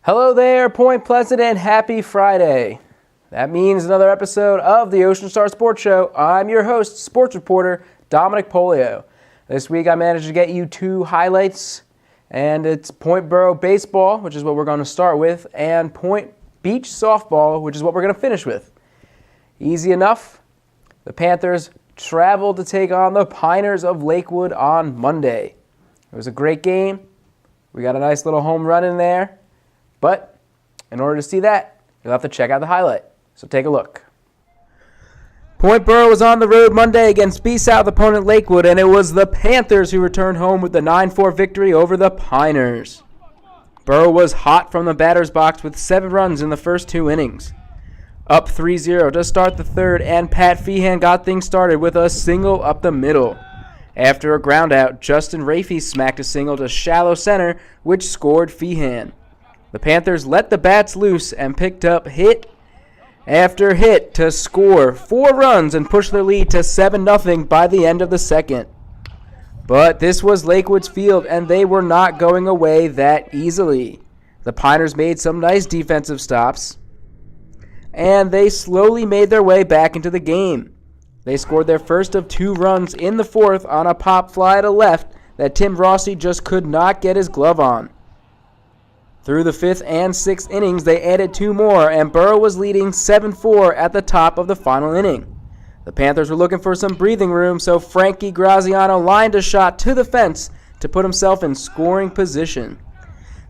Hello there, Point Pleasant, and happy Friday. That means another episode of the Ocean Star Sports Show. I'm your host, sports reporter, Dominic Polio. This week I managed to get you two highlights, and it's Point Boro baseball, which is what we're going to start with, and Point Beach softball, which is what we're going to finish with. Easy enough. The Panthers traveled to take on the Piners of Lakewood on Monday. It was a great game. We got a nice little home run in there. But in order to see that, you'll have to check out the highlight. So take a look. Point Boro was on the road Monday against B-South opponent Lakewood, and it was the Panthers who returned home with the 9-4 victory over the Piners. Boro was hot from the batter's box with 7 runs in the first 2 innings. Up 3-0 to start the third, and Pat Feehan got things started with a single up the middle. After a groundout, Justin Rafey smacked a single to shallow center, which scored Feehan. The Panthers let the bats loose and picked up hit after hit to score 4 runs and push their lead to 7-0 by the end of the second. But this was Lakewood's field, and they were not going away that easily. The Piners made some nice defensive stops, and they slowly made their way back into the game. They scored their first of 2 runs in the fourth on a pop fly to left that Tim Rossi just could not get his glove on. Through the 5th and 6th innings, they added 2 more, and Boro was leading 7-4 at the top of the final inning. The Panthers were looking for some breathing room, so Frankie Graziano lined a shot to the fence to put himself in scoring position.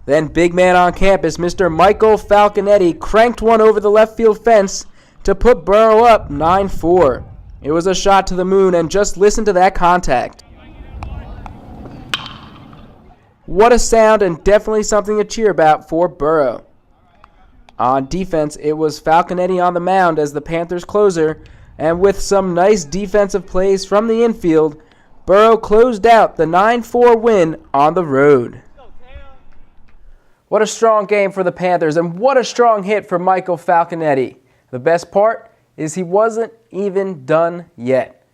Then big man on campus, Mr. Michael Falconetti, cranked one over the left field fence to put Boro up 9-4. It was a shot to the moon, and just listen to that contact. What a sound, and definitely something to cheer about for Boro. On defense, it was Falconetti on the mound as the Panthers closer, and with some nice defensive plays from the infield, Boro closed out the 9-4 win on the road. What a strong game for the Panthers, and what a strong hit for Michael Falconetti. The best part is he wasn't even done yet.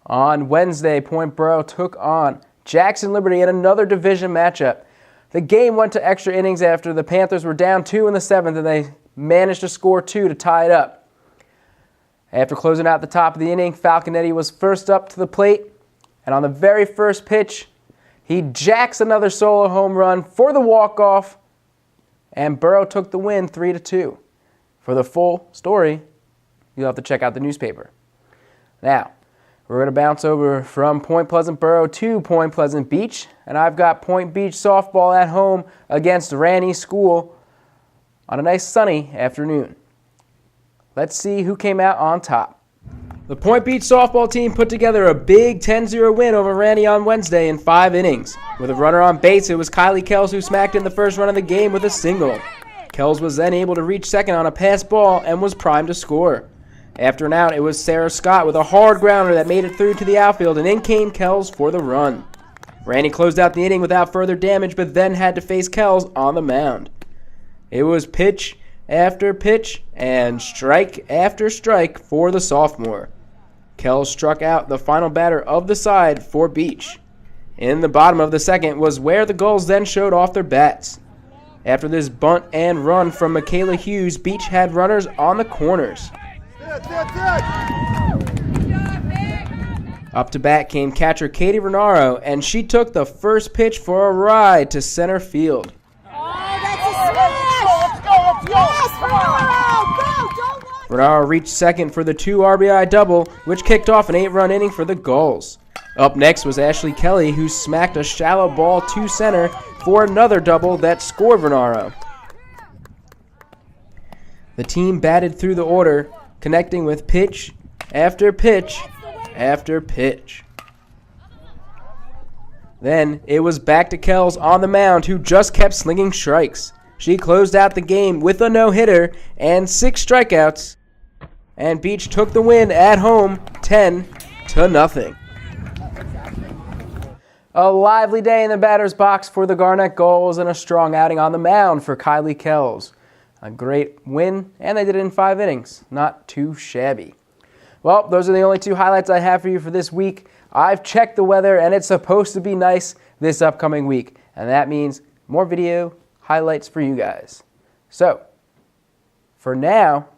On Wednesday, Point Boro took on Jackson Liberty in another division matchup. The game went to extra innings after the Panthers were down 2 in the 7th, and they managed to score 2 to tie it up. After closing out the top of the inning, Falconetti was first up to the plate, and on the very first pitch, he jacks another solo home run for the walk-off, and Boro took the win 3-2. For the full story, you'll have to check out the newspaper. Now, we're going to bounce over from Point Pleasant Boro to Point Pleasant Beach, and I've got Point Beach softball at home against Ranney School on a nice sunny afternoon. Let's see who came out on top. The Point Beach softball team put together a big 10-0 win over Ranney on Wednesday in 5 innings. With a runner on base, it was Kylie Kells who smacked in the first run of the game with a single. Kells was then able to reach second on a pass ball and was primed to score. After an out, it was Sarah Scott with a hard grounder that made it through to the outfield, and in came Kells for the run. Ranney closed out the inning without further damage, but then had to face Kells on the mound. It was pitch after pitch and strike after strike for the sophomore. Kells struck out the final batter of the side for Beach. In the bottom of the second was where the Gulls then showed off their bats. After this bunt and run from Michaela Hughes, Beach had runners on the corners. Up to bat came catcher Katie Renaro, and she took the first pitch for a ride to center field. Renaro reached second for the 2 RBI double, which kicked off an 8-run inning for the Gulls. Up next was Ashley Kelly, who smacked a shallow ball to center for another double that scored Renaro. The team batted through the order, connecting with pitch after pitch after pitch. Then it was back to Kells on the mound, who just kept slinging strikes. She closed out the game with a no-hitter and 6 strikeouts, and Beach took the win at home 10-0. A lively day in the batter's box for the Garnet Gulls, and a strong outing on the mound for Kylie Kells. A great win, and they did it in 5 innings. Not too shabby. Well, those are the only 2 highlights I have for you for this week. I've checked the weather, and it's supposed to be nice this upcoming week. And that means more video highlights for you guys. So, for now,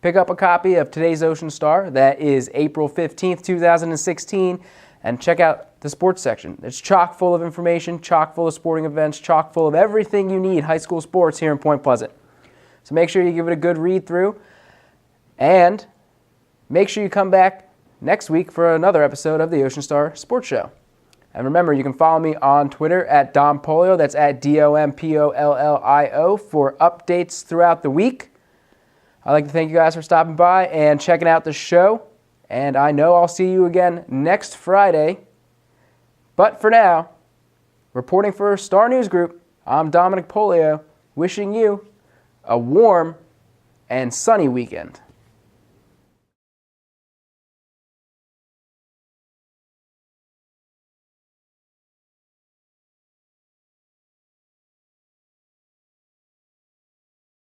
pick up a copy of today's Ocean Star. That is April 15th, 2016, and check out the sports section. It's chock full of information, chock full of sporting events, chock full of everything you need high school sports here in Point Pleasant. So make sure you give it a good read through, and make sure you come back next week for another episode of the Ocean Star Sports Show. And remember, you can follow me on Twitter at DomPolio, that's at DOMPOLLIO, for updates throughout the week. I'd like to thank you guys for stopping by and checking out the show. And I know I'll see you again next Friday. But for now, reporting for Star News Group, I'm Dominic Polio, wishing you a warm and sunny weekend.